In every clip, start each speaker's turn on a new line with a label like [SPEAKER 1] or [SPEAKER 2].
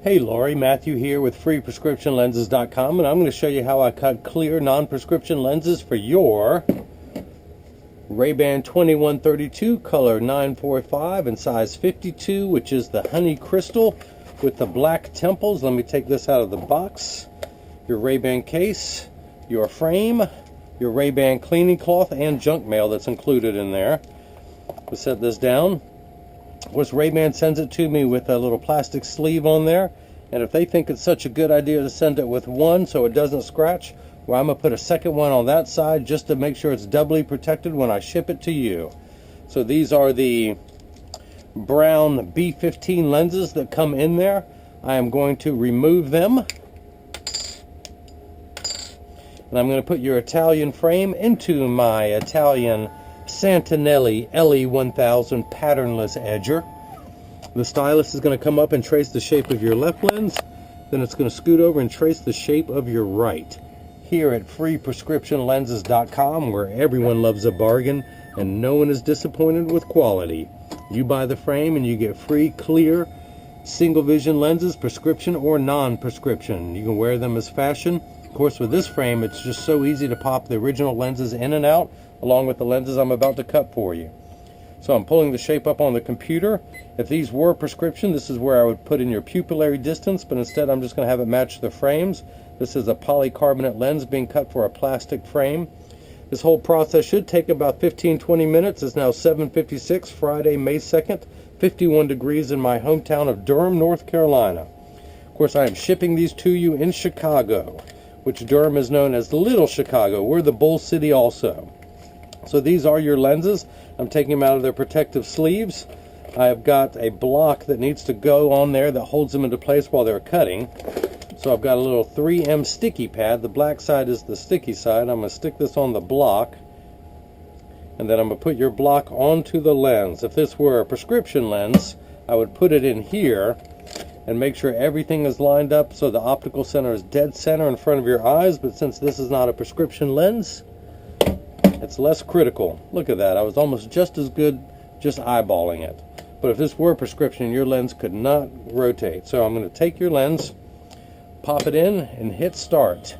[SPEAKER 1] Hey Laurie, Matthew here with freeprescriptionlenses.com, and I'm going to show you how I cut clear non-prescription lenses for your RayBan 2132 color 945 and size 52, which is the honey crystal with the black temples. Let me take this out of the box. Your RayBan case, your frame, your RayBan cleaning cloth, and junk mail that's included in there. We'll set this down. Of course, RayBan sends it to me with a little plastic sleeve on there, and if they think it's such a good idea to send it with one so it doesn't scratch, well, I'm going to put a second one on that side just to make sure it's doubly protected when I ship it to you. So these are the brown B15 lenses that come in there. I am going to remove them, and I'm going to put your Italian frame into my Italian Santinelli LE1000 patternless edger. The stylus is going to come up and trace the shape of your left lens, then it's going to scoot over and trace the shape of your right. Here at freeprescriptionlenses.com, where everyone loves a bargain and no one is disappointed with quality. You buy the frame and you get free clear single vision lenses, prescription or non-prescription. You can wear them as fashion. Of course, with this frame, it's just so easy to pop the original lenses in and out along with the lenses I'm about to cut for you. So I'm pulling the shape up on the computer. If these were prescription, this is where I would put in your pupillary distance, but instead I'm just going to have it match the frames. This is a polycarbonate lens being cut for a plastic frame. This whole process should take about 15-20 minutes. It's now 7:56, Friday, May 2nd, 51 degrees in my hometown of Durham, North Carolina. Of course, I am shipping these to you in Chicago, which Durham is known as Little Chicago. We're the Bull City also. So these are your lenses. I'm taking them out of their protective sleeves. I've got a block that needs to go on there that holds them into place while they're cutting. So I've got a little 3M sticky pad. The black side is the sticky side. I'm going to stick this on the block, and then I'm going to put your block onto the lens. If this were a prescription lens, I would put it in here and make sure everything is lined up so the optical center is dead center in front of your eyes. But since this is not a prescription lens, it's less critical. Look at that. I was almost just as good just eyeballing it. But if this were a prescription, your lens could not rotate. So I'm going to take your lens, pop it in, and hit start.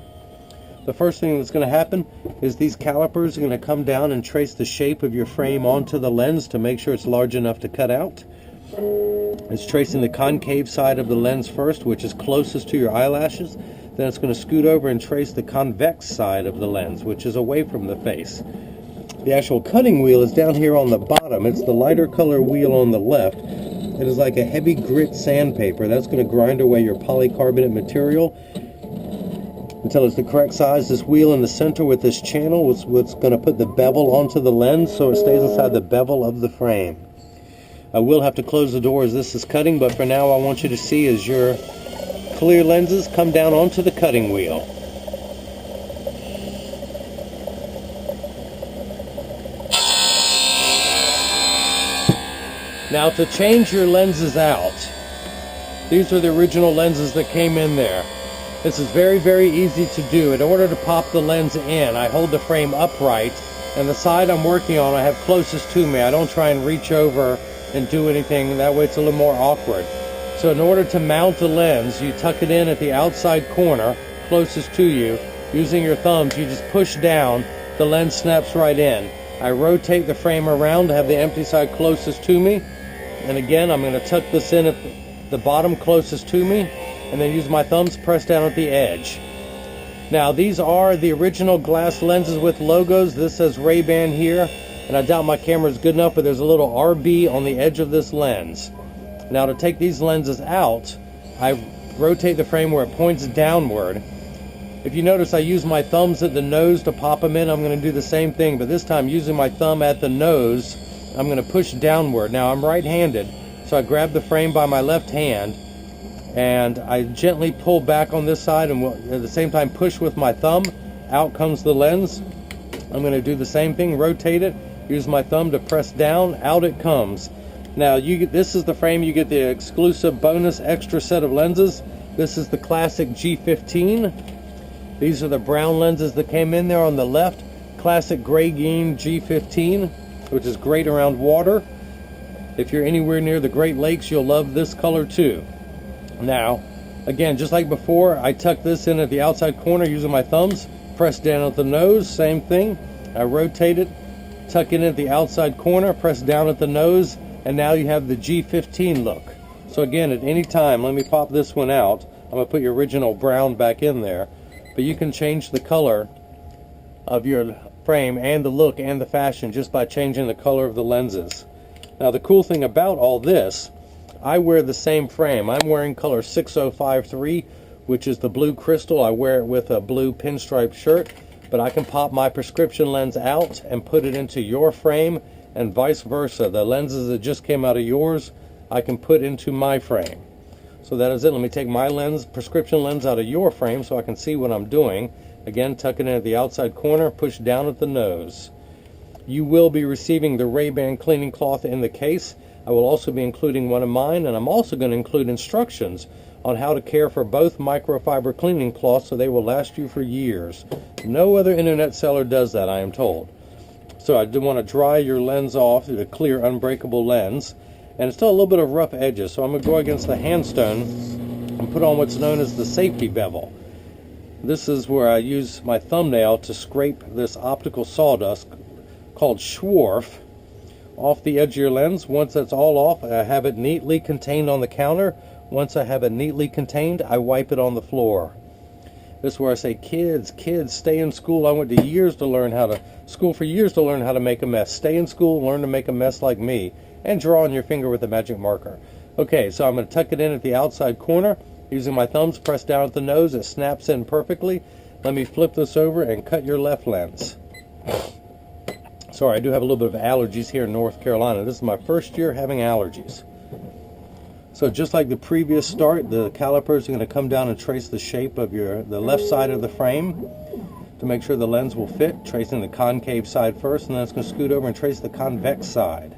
[SPEAKER 1] The first thing that's going to happen is these calipers are going to come down and trace the shape of your frame onto the lens to make sure it's large enough to cut out. It's tracing the concave side of the lens first, which is closest to your eyelashes. Then it's going to scoot over and trace the convex side of the lens, which is away from the face. The actual cutting wheel is down here on the bottom. It's the lighter color wheel on the left. It is like a heavy grit sandpaper. That's going to grind away your polycarbonate material until it's the correct size. This wheel in the center with this channel is what's going to put the bevel onto the lens so it stays inside the bevel of the frame. I will have to close the door as this is cutting, but for now I want you to see as your clear lenses come down onto the cutting wheel. Now to change your lenses out, these are the original lenses that came in there. This is very, very easy to do. In order to pop the lens in, I hold the frame upright, and the side I'm working on I have closest to me. I don't try and reach over and do anything, that way it's a little more awkward. So in order to mount the lens, you tuck it in at the outside corner closest to you. Using your thumbs, you just push down, the lens snaps right in. I rotate the frame around to have the empty side closest to me. And again, I'm going to tuck this in at the bottom closest to me, and then use my thumbs, press down at the edge. Now, these are the original glass lenses with logos. This says RayBan here, and I doubt my camera is good enough, but there's a little RB on the edge of this lens. Now, to take these lenses out, I rotate the frame where it points downward. If you notice, I use my thumbs at the nose to pop them in. I'm going to do the same thing, but this time using my thumb at the nose, I'm going to push downward. Now, I'm right-handed, so I grab the frame by my left hand, and I gently pull back on this side, and at the same time push with my thumb. Out comes the lens. I'm going to do the same thing, rotate it, use my thumb to press down, out it comes. Now, this is the frame. You get the exclusive bonus extra set of lenses. This is the classic G15. These are the brown lenses that came in there on the left. Classic gray-green G15, which is great around water. If you're anywhere near the Great Lakes, you'll love this color too. Now, again, just like before, I tuck this in at the outside corner using my thumbs, press down at the nose, same thing. I rotate it, tuck it in at the outside corner, press down at the nose, and now you have the G15 look. So again, at any time, let me pop this one out. I'm going to put your original brown back in there, but you can change the color of your frame and the look and the fashion just by changing the color of the lenses. Now the cool thing about all this, I wear the same frame. I'm wearing color 6053, which is the blue crystal. I wear it with a blue pinstripe shirt, but I can pop my prescription lens out and put it into your frame, and vice versa. The lenses that just came out of yours, I can put into my frame. So that is it. Let me take my lens, prescription lens, out of your frame so I can see what I'm doing. Again, tuck it in at the outside corner, push down at the nose. You will be receiving the RayBan cleaning cloth in the case. I will also be including one of mine, and I'm also going to include instructions on how to care for both microfiber cleaning cloths so they will last you for years. No other internet seller does that, I am told. So I do want to dry your lens off, the clear unbreakable lens, and it's still a little bit of rough edges, so I'm going to go against the handstone and put on what's known as the safety bevel. This is where I use my thumbnail to scrape this optical sawdust called Schwarf off the edge of your lens. Once that's all off, I have it neatly contained on the counter. Once I have it neatly contained, I wipe it on the floor. This is where I say, kids, stay in school. I went to school for years to learn how to make a mess. Stay in school, learn to make a mess like me, and draw on your finger with a magic marker. Okay, so I'm going to tuck it in at the outside corner. Using my thumbs, press down at the nose. It snaps in perfectly. Let me flip this over and cut your left lens. Sorry, I do have a little bit of allergies here in North Carolina. This is my first year having allergies. So just like the previous start, the calipers are going to come down and trace the shape of the left side of the frame to make sure the lens will fit, tracing the concave side first, and then it's going to scoot over and trace the convex side.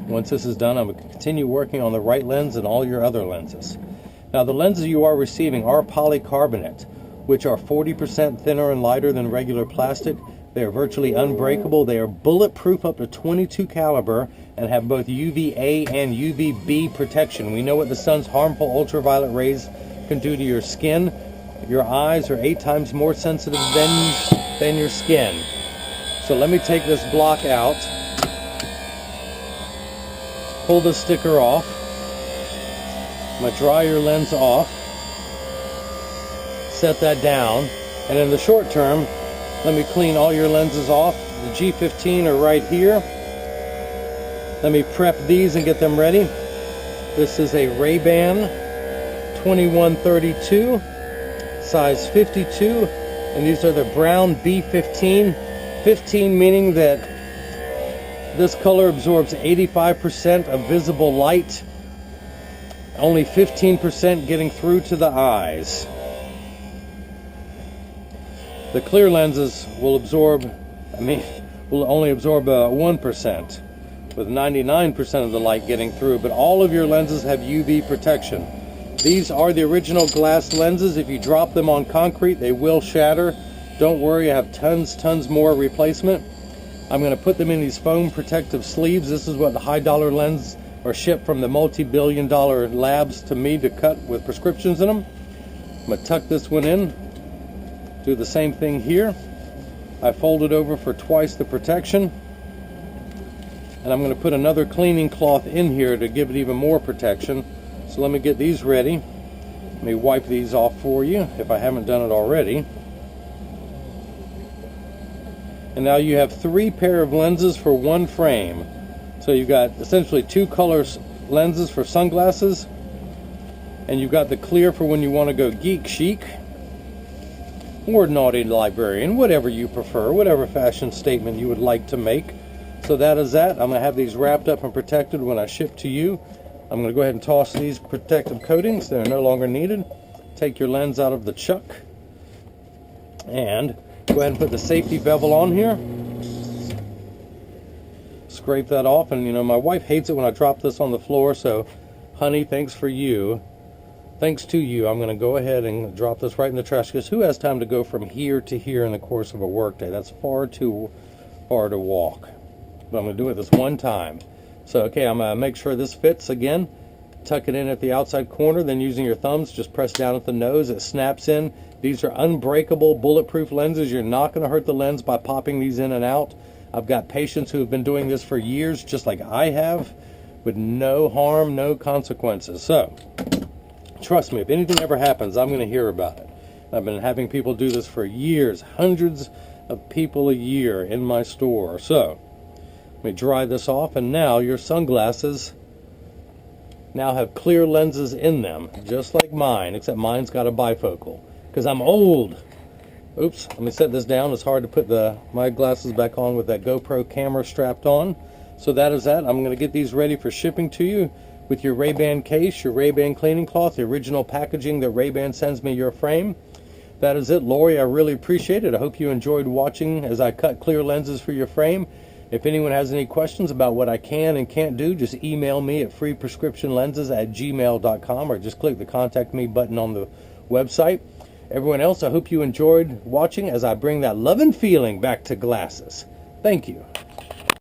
[SPEAKER 1] Once this is done, I'm going to continue working on the right lens and all your other lenses. Now the lenses you are receiving are polycarbonate, which are 40% thinner and lighter than regular plastic. They are virtually unbreakable. They are bulletproof up to 22 caliber and have both UVA and UVB protection. We know what the sun's harmful ultraviolet rays can do to your skin. Your eyes are 8 times more sensitive than your skin. So let me take this block out, pull the sticker off. I'm going to dry your lens off, set that down, and in the short term, let me clean all your lenses off. The G15 are right here. Let me prep these and get them ready. This is a RayBan 2132, size 52, and these are the brown B15. 15 meaning that this color absorbs 85% of visible light, only 15% getting through to the eyes. The clear lenses will only absorb 1%, with 99% of the light getting through, but all of your lenses have UV protection. These are the original glass lenses. If you drop them on concrete, they will shatter. Don't worry, I have tons more replacement. I'm going to put them in these foam protective sleeves. This is what the high dollar lenses are shipped from the multi-billion-dollar labs to me to cut with prescriptions in them. I'm going to tuck this one in. Do the same thing here. I fold it over for twice the protection. And I'm going to put another cleaning cloth in here to give it even more protection. So let me get these ready. Let me wipe these off for you if I haven't done it already. And now you have 3 pair of lenses for 1 frame. So you've got essentially 2 color lenses for sunglasses, and you've got the clear for when you want to go geek chic or naughty librarian, whatever you prefer, whatever fashion statement you would like to make. So that is that. I'm going to have these wrapped up and protected when I ship to you. I'm going to go ahead and toss these protective coatings. They're no longer needed. Take your lens out of the chuck and go ahead and put the safety bevel on here. Scrape that off, and you know, my wife hates it when I drop this on the floor, so honey, thanks to you, I'm going to go ahead and drop this right in the trash, because who has time to go from here to here in the course of a workday? That's far too far to walk. But I'm going to do it this one time. So, okay, I'm going to make sure this fits again. Tuck it in at the outside corner, then using your thumbs, just press down at the nose. It snaps in. These are unbreakable, bulletproof lenses. You're not going to hurt the lens by popping these in and out. I've got patients who have been doing this for years, just like I have, with no harm, no consequences. So, trust me, if anything ever happens, I'm going to hear about it. I've been having people do this for years, hundreds of people a year in my store. So, let me dry this off, and now your sunglasses now have clear lenses in them, just like mine, except mine's got a bifocal, because I'm old. Oops, let me set this down. It's hard to put my glasses back on with that GoPro camera strapped on. So that is that. I'm going to get these ready for shipping to you with your RayBan case, your RayBan cleaning cloth, the original packaging that RayBan sends me your frame. That is it, Laurie. I really appreciate it. I hope you enjoyed watching as I cut clear lenses for your frame. If anyone has any questions about what I can and can't do, just email me at freeprescriptionlenses@gmail.com or just click the Contact Me button on the website. Everyone else, I hope you enjoyed watching as I bring that love and feeling back to glasses. Thank you.